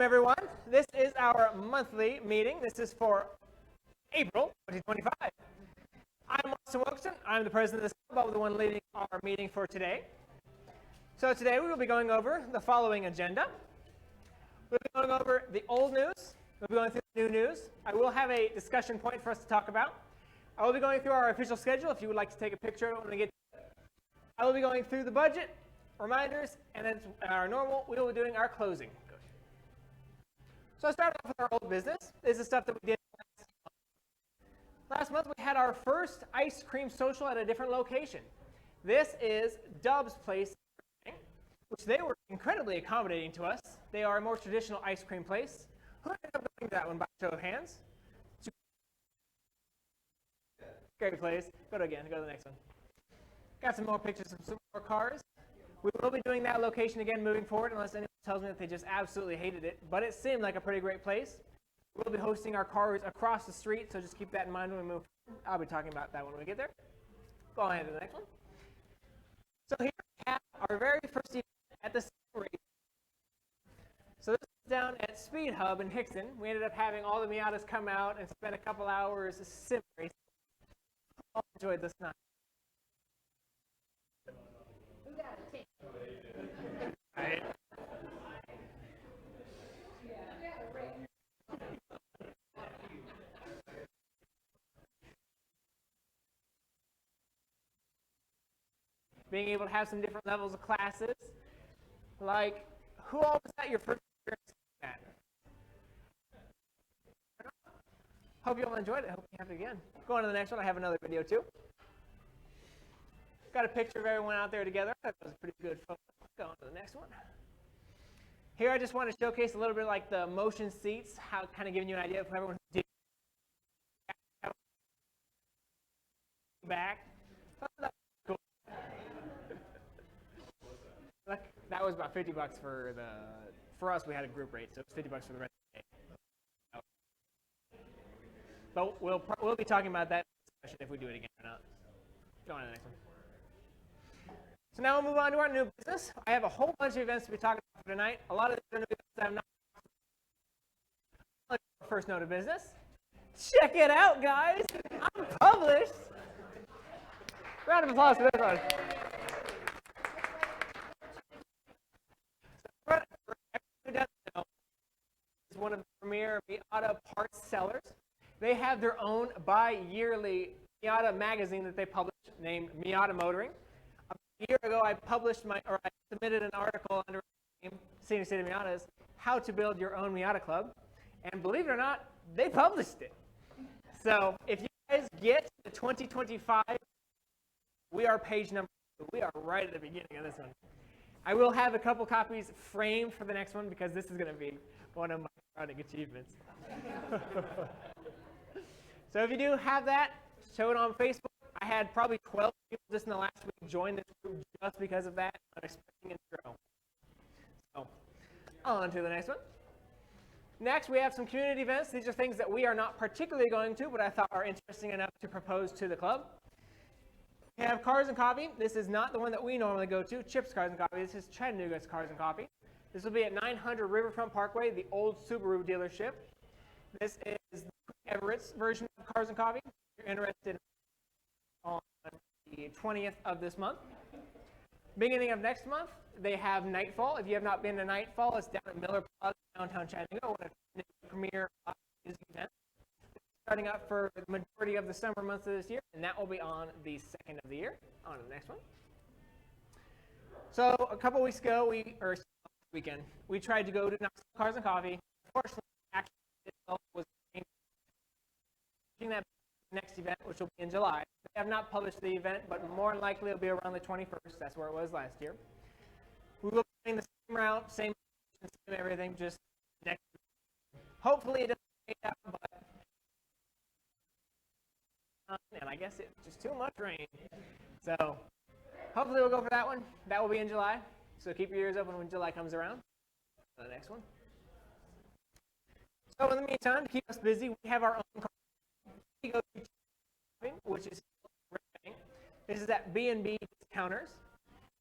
Everyone. This is our monthly meeting. This is for April 2025. I'm Austin Wilkerson. I'm the president of this club. I'll be the one leading our meeting for today. So today we will be going over the following agenda. We'll be going over the old news. We'll be going through the new news. I will have a discussion point for us to talk about. I will be going through our official schedule if you would like to take a picture of it when we get to it. I will be going through the budget, reminders, and then our normal, we will be doing our closing. So I started off with our old business. This is stuff that we did last month. Last month we had our first ice cream social at a different location. This is Dub's Place, which they were incredibly accommodating to us. They are a more traditional ice cream place. Who ended up going to that one by show of hands? Great place. Go to the next one. Got some more pictures of some more cars. We will be doing that location again moving forward unless anyone tells me that they just absolutely hated it. But it seemed like a pretty great place. We'll be hosting our cars across the street, so just keep that in mind when we move forward. I'll be talking about that when we get there. Go ahead to the next one. So here we have our very first event at the Sim Race. So this is down at Speed Hub in Hickson. We ended up having all the Miatas come out and spend a couple hours sim racing. I enjoyed this night. Right. Being able to have some different levels of classes. Like, who all was at your first experience at? Hope you all enjoyed it. Hope you have it again. Go on to the next one. I have another video too. Got a picture of everyone out there together. That was a pretty good photo. Go on to the next one. Here I just want to showcase a little bit like the motion seats, how kind of giving you an idea of everyone who did back. Cool. That was about $50 for us. We had a group rate, so it's $50 for the rest of the day. But we'll be talking about that if we do it again or not. Go on to the next one. So now we'll move on to our new business. I have a whole bunch of events to be talking about for tonight. A lot of the new events that I'm not. First note of business. Check it out, guys. I'm published. Round of applause for this one. Is one of the premier Miata parts sellers. They have their own bi-yearly Miata magazine that they publish named Miata Motoring. A year ago, I submitted an article under Senior City Miatas, How to Build Your Own Miata Club. And believe it or not, they published it. So if you guys get to 2025, we are page number 2. We are right at the beginning of this one. I will have a couple copies framed for the next one because this is going to be one of my crowning achievements. So if you do have that, show it on Facebook. I had probably 12 people just in the last week join this group just because of that. I'm expecting it to grow. So, on to the next one. Next, we have some community events. These are things that we are not particularly going to, but I thought are interesting enough to propose to the club. We have Cars and Coffee. This is not the one that we normally go to, Chip's Cars and Coffee. This is Chattanooga's Cars and Coffee. This will be at 900 Riverfront Parkway, the old Subaru dealership. This is Everett's version of Cars and Coffee. If you're interested on the 20th of this month. Beginning of next month, they have Nightfall. If you have not been to Nightfall, it's down at Miller Plaza, downtown Chattanooga, one of the premier music events. Starting up for the majority of the summer months of this year, and that will be on the 2nd of the year. On to the next one. So a couple weeks ago, weekend, we tried to go to Cars and Coffee. Unfortunately, actually, it was that next event, which will be in July. They have not published the event, but more than likely it'll be around the 21st. That's where it was last year. We will be doing the same route, same everything, just next year. Hopefully it doesn't fade out, but and I guess it's just too much rain. So hopefully we'll go for that one. That will be in July. So keep your ears open when July comes around. The next one. So in the meantime, to keep us busy, we have our own car. We go to which is this is at B&B Discounters.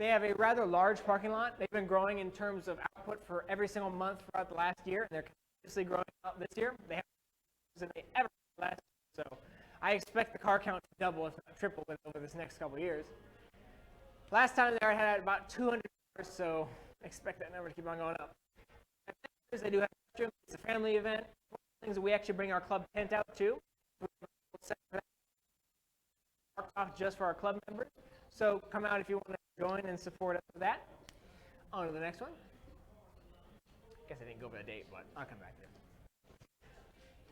They have a rather large parking lot. They've been growing in terms of output for every single month throughout the last year, and they're continuously growing out this year. They have more than they ever did last year. So I expect the car count to double, if not triple, over this next couple of years. Last time they had about 200 cars, so I expect that number to keep on going up. They do have a restroom. It's a family event. One of the things that we actually bring our club tent out to. Marked off just for our club members. So come out if you want to join and support us with that. On to the next one. Guess I didn't go over the date, but I'll come back to it.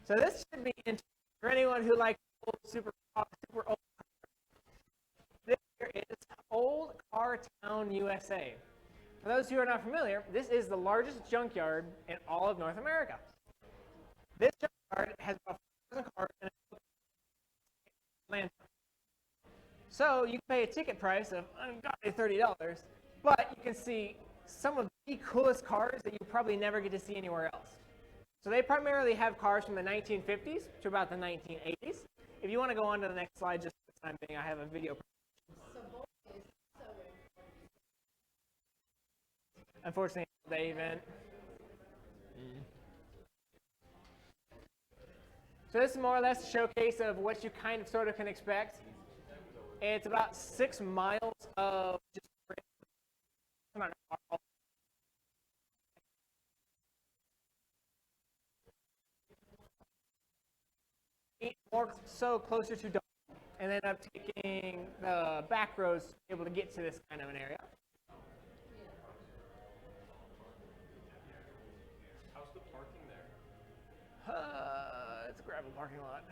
So this should be interesting for anyone who likes old, super old cars. This here is Old Car Town, USA. For those who are not familiar, this is the largest junkyard in all of North America. This junkyard has about 4,000 cars and land. So you can pay a ticket price of ungodly $30, but you can see some of the coolest cars that you probably never get to see anywhere else. So they primarily have cars from the 1950s to about the 1980s. If you want to go on to the next slide, just for the time being, I have a video. Unfortunately, the event. So this is more or less a showcase of what you kind of sort of can expect. It's about 6 miles of just more so closer to Dalton, and then I'm taking the back roads to be able to get to this kind of an area. How's the parking there? It's a gravel parking lot,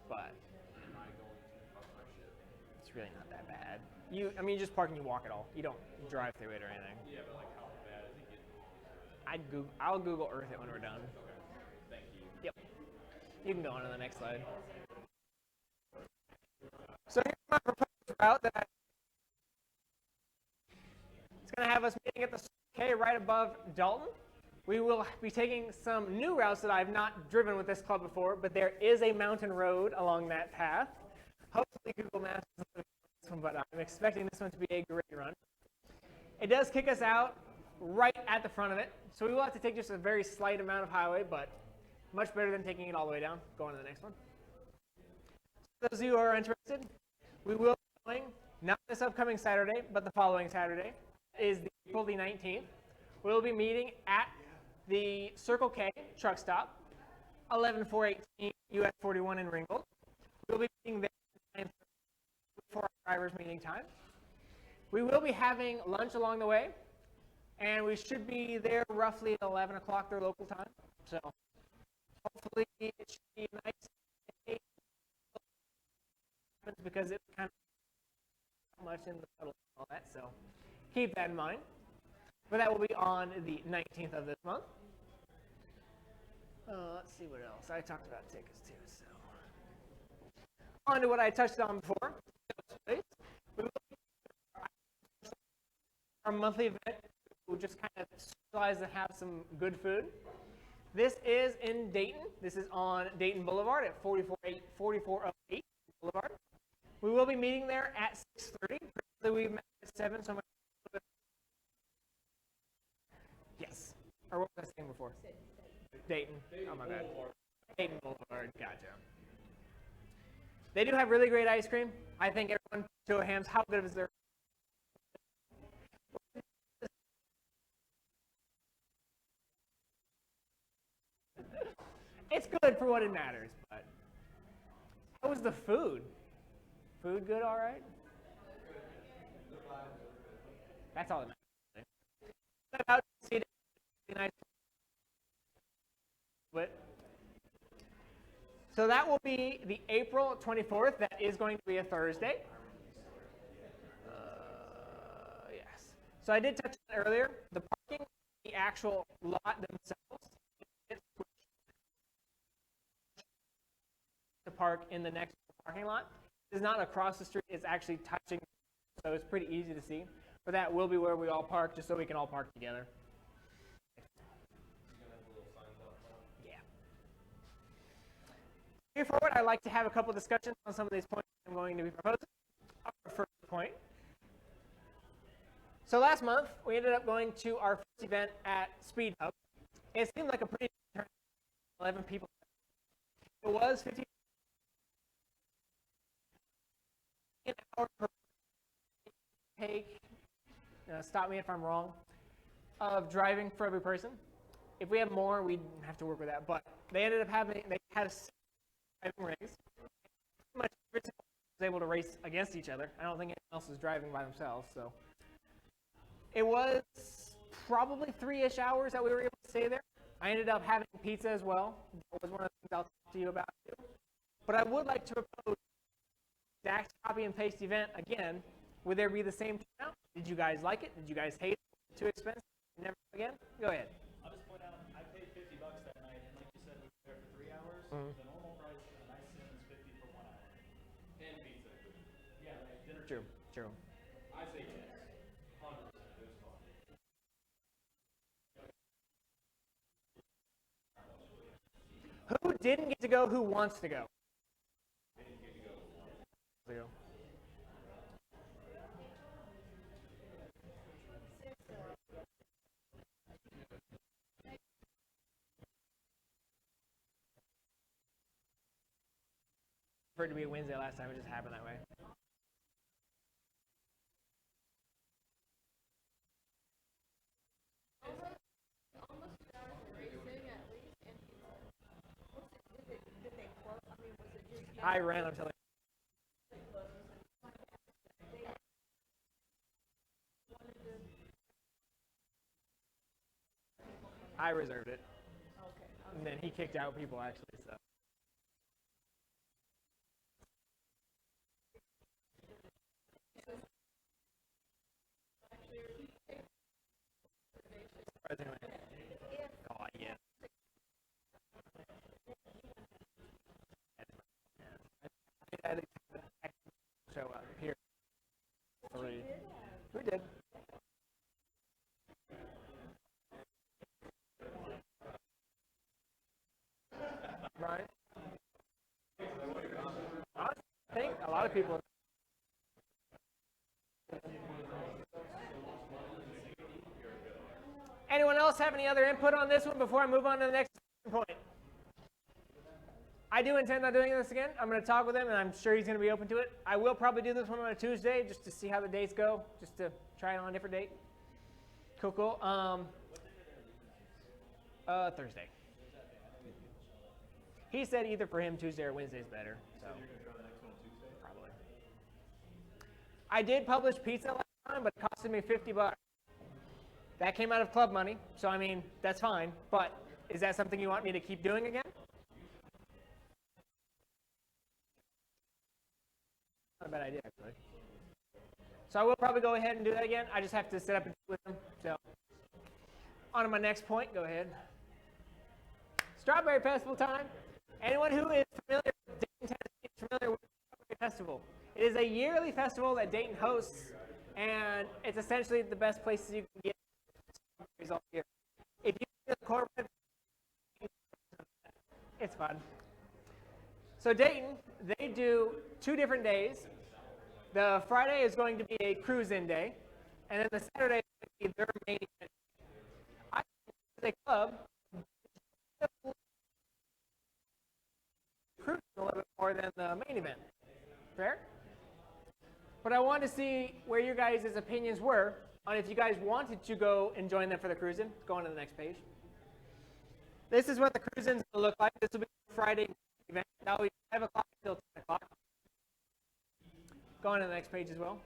but Am I going to park my shit? it's really not that bad. You just park and you walk it all. You don't drive through it or anything. Yeah, but like how bad is it getting? I'll Google Earth it when we're done. Okay. Thank you. Yep. You can go on to the next slide. So here's my proposed route that it's going to have us meeting at the K right above Dalton. We will be taking some new routes that I've not driven with this club before, but there is a mountain road along that path. Hopefully Google Maps is this one, but I'm expecting this one to be a great run. It does kick us out right at the front of it, so we will have to take just a very slight amount of highway, but much better than taking it all the way down. Go on to the next one. For those of you who are interested, we will be going, not this upcoming Saturday, but the following Saturday, is April the 19th. We'll be meeting at the Circle K truck stop, 11418 US 41 in Ringgold. We'll be meeting there for our driver's meeting time. We will be having lunch along the way, and we should be there roughly at 11 o'clock their local time. So hopefully it should be a nice day because it's kind of much in the puddle and all that, so keep that in mind. But that will be on the 19th of this month. Let's see what else. I talked about tickets too. So on to what I touched on before. We will our monthly event. We'll just kind of socialize and have some good food. This is in Dayton. This is on Dayton Boulevard at 4408 Boulevard. We will be meeting there at 6:30. We've met at 7, so yes. Or what was I saying before? Dayton. Oh my bad. Dayton Boulevard. Gotcha. They do have really great ice cream. I think everyone, show of hands, how good is their? It's good for what it matters, but how was the food? Food good, all right? That's all that matters. About to see nice. So that will be the April 24th. That is going to be a Thursday. Yes. So I did touch on it earlier. The parking, the actual lot themselves, to park in the next parking lot. It's not across the street. It's actually touching, so it's pretty easy to see. But that will be where we all park, just so we can all park together. Yeah. Moving forward, I'd like to have a couple discussions on some of these points I'm going to be proposing. Our first point So last month, we ended up going to our first event at Speed Hub. It seemed like a pretty good turnout, 11 people. It was 50 an hour per take, stop me if I'm wrong, of driving for every person. If we have more, we'd have to work with that. But they ended up they had a driving race. Pretty much every single one was able to race against each other. I don't think anyone else was driving by themselves. So it was probably 3-ish hours that we were able to stay there. I ended up having pizza as well. That was one of the things I'll talk to you about too. But I would like to propose the exact copy and paste event again. Would there be the same turnout? Did you guys like it? Did you guys hate it? Too expensive? Never again? Go ahead. I'll just point out, I paid $50 that night, and like you said, we were there for 3 hours. Mhm. The normal price for the nice is 50 for 1 hour. And pizza. Yeah, like dinner. True. True. I say yes. 100%. It was fun. Who didn't get to go? Who wants to go? Didn't get to go. For it to be a Wednesday last time, it just happened that way. I ran until I reserved it. And then he kicked out people actually, so. Surprisingly. Oh, yeah. I had to show up here. We did. Right. I think a lot of people. Anyone else have any other input on this one before I move on to the next point? I do intend on doing this again. I'm going to talk with him, and I'm sure he's going to be open to it. I will probably do this one on a Tuesday just to see how the dates go, just to try it on a different date. Cool, cool. Thursday. He said either for him Tuesday or Wednesday is better. So you're going to try the next one Tuesday? Probably. I did publish pizza last time, but it costed me $50. That came out of club money, so I mean, that's fine. But is that something you want me to keep doing again? Not a bad idea, actually. So I will probably go ahead and do that again. I just have to set up a deal with them. So on to my next point. Go ahead. Strawberry Festival time. Anyone who is familiar with Dayton, Tennessee is familiar with the Strawberry Festival. It is a yearly festival that Dayton hosts, and it's essentially the best places you can get strawberries all year. If you go to the corporate, it's fun. So Dayton, they do 2 different days. The Friday is going to be a cruise-in day, and then the Saturday is going to be their main event. I think as a club, cruise a little bit more than the main event. Fair? But I wanted to see where your guys' opinions were on if you guys wanted to go and join them for the cruise-in. Go on to the next page. This is what the cruise-in is going to look like. This will be Friday event. That will be 5 o'clock until 10 o'clock. Go on to the next page as well.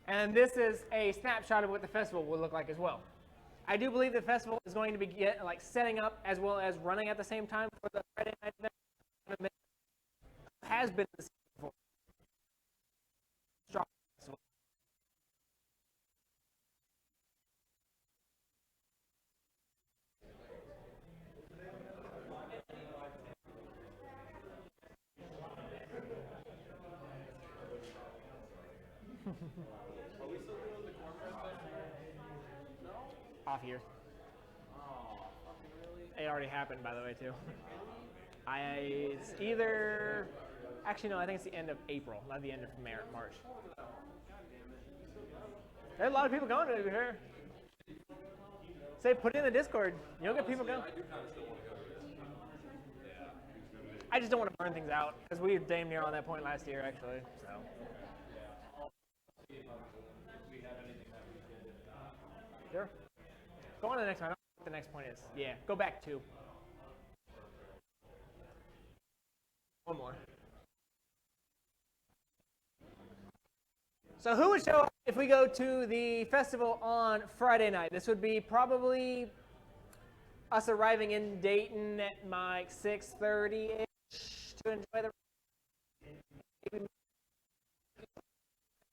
And this is a snapshot of what the festival will look like as well. I do believe the festival is going to be setting up as well as running at the same time for the Friday night event. Has been the same before. Strong festival. Are we still doing the cornbread thing? Off here. Oh, fucking really? It already happened, by the way, too. It's either, actually no, I think it's the end of April, not the end of March. There's a lot of people going to be here. Say, put it in the Discord. You'll get people going. I do kind of still want to go to this. I just don't want to burn things out because we were damn near on that point last year, actually. So. Sure. Go on to the next one. I don't know what the next point is. Yeah, go back 2. One more. So who would show up if we go to the festival on Friday night? This would be probably us arriving in Dayton at like 6:30-ish to enjoy the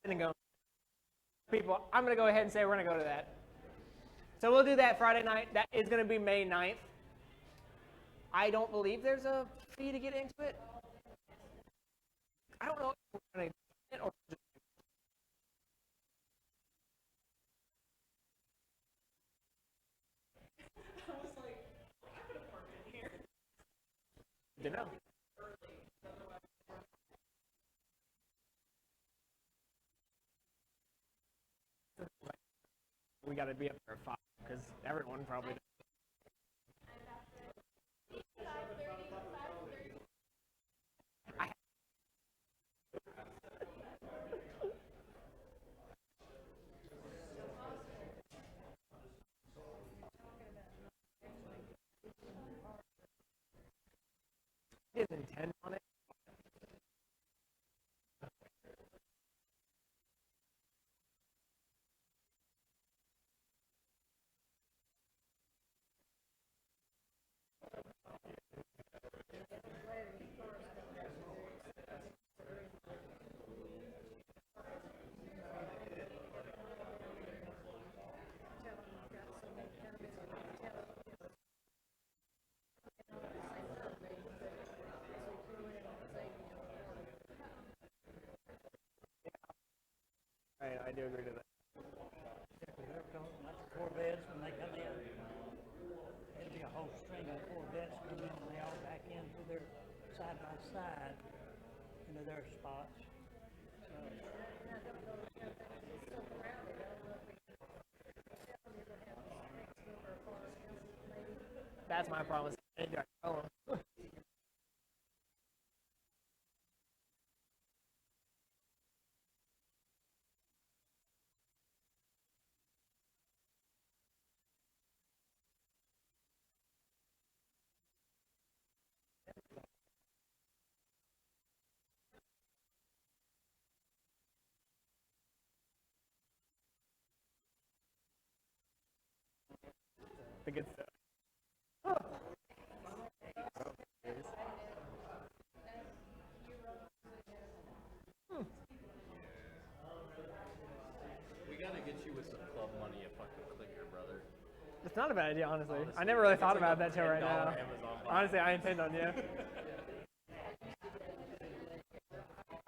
and go. People, I'm going to go ahead and say we're going to go to that. So we'll do that Friday night. That is going to be May 9th. I don't believe there's a fee to get into it. I don't know if we're going to get it or just don't know. We got to be up there at 5 because everyone probably. Didn't intend on it. I do agree to that. They're coming, like the Corvettes, when they come in, it'll be a whole string of Corvettes come in and they all back into their side by side into their spots. So, That's my problem. The good stuff. We gotta get you with some club money a fucking clicker, brother. It's not a bad idea, honestly. I never really thought about that till right $10 now. Amazon buy. Honestly, I intend on you.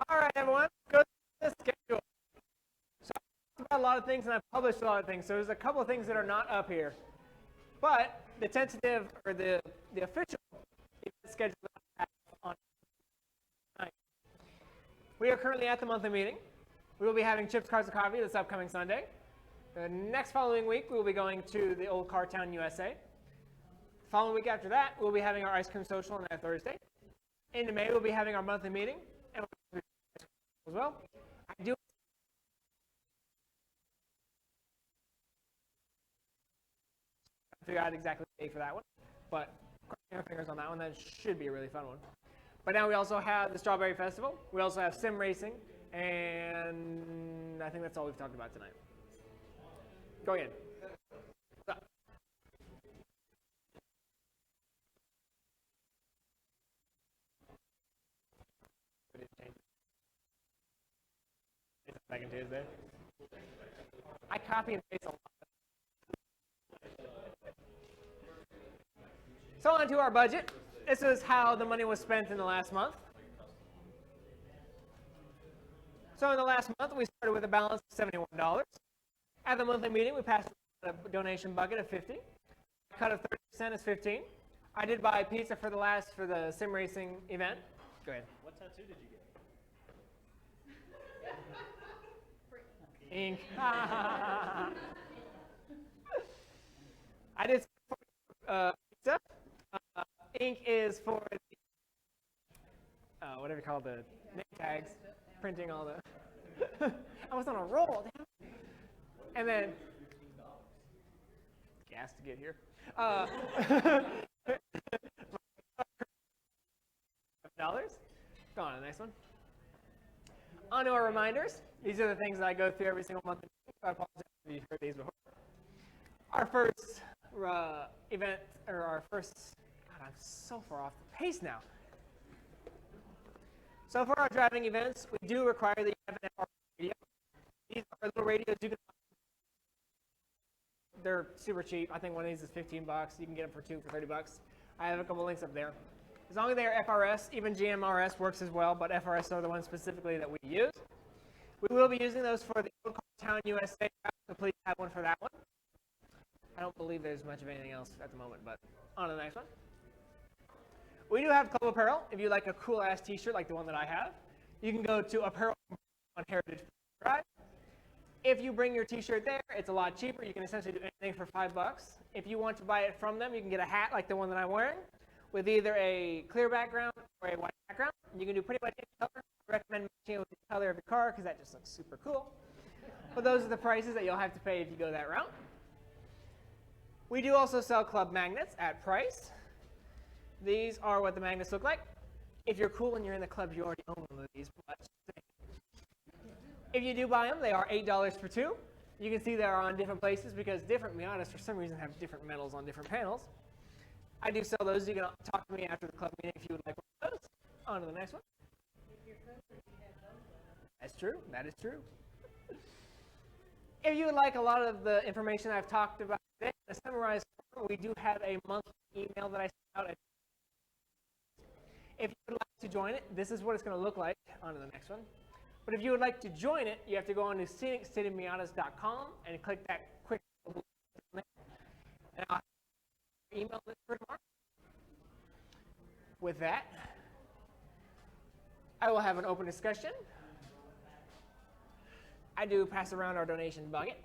All right, everyone. Go to the schedule. So I talked about a lot of things, and I've published a lot of things. So there's a couple of things that are not up here. But the tentative, or the official schedule that I have on tonight. We are currently at the monthly meeting. We will be having Chips, Cards, and Coffee this upcoming Sunday. The next following week, we will be going to the Old Car Town, USA. The following week after that, we'll be having our ice cream social on that Thursday. In May, we'll be having our monthly meeting and we'll as well. I do figure out exactly the date for that one, but crossing our fingers on that one. That should be a really fun one. But now we also have the Strawberry Festival. We also have sim racing, and I think that's all we've talked about tonight. Go ahead. What's up? We didn't change it. It's back in Tuesday. I copy and paste a lot. So on to our budget. This is how the money was spent in the last month. So in the last month, we started with a balance of $71. At the monthly meeting, we passed a donation bucket of $50. A cut of 30% is $15. I did buy pizza for the sim racing event. Go ahead. What tattoo did you get? Ink. I did pizza. Ink is for the, whatever you call the name tags, printing all the. I was on a roll, damn. And then gas to get here. $5. Go on to the next one. On to our reminders. These are the things that I go through every single month. I apologize if you've heard these before. Our first event, or our first, God, I'm so far off the pace now. So for our driving events, we do require that you have an FR radio. These are little radios you can. They're super cheap. I think one of these is $15. You can get them for two for $30. I have a couple links up there. As long as they are FRS, even GMRS works as well, but FRS are the ones specifically that we use. We will be using those for the Old Car Town USA route, so please have one for that one. I don't believe there's much of anything else at the moment, but on to the next one. We do have club apparel. If you like a cool-ass t-shirt like the one that I have, you can go to Apparel on Heritage Drive. If you bring your t-shirt there, it's a lot cheaper. You can essentially do anything for $5. If you want to buy it from them, you can get a hat like the one that I'm wearing with either a clear background or a white background. You can do pretty much any color. I recommend matching it with the color of your car because that just looks super cool. But those are the prices that you'll have to pay if you go that route. We do also sell club magnets at price. These are what the magnets look like. If you're cool and you're in the club, you already own one of these. But if you do buy them, they are $8 for two. You can see they are on different places because different Miatas, for some reason, have different metals on different panels. I do sell those. You can talk to me after the club meeting if you would like one of those. On to the next one. That's true. That is true. If you would like a lot of the information I've talked about today, to summarize, we do have a monthly email that I send out. If you would like to join it, this is what it's going to look like. On to the next one. But if you would like to join it, you have to go on to sceniccitymiatas.com and click that quick button there. And I'll have your email list for tomorrow. With that, I will have an open discussion. I do pass around our donation bucket.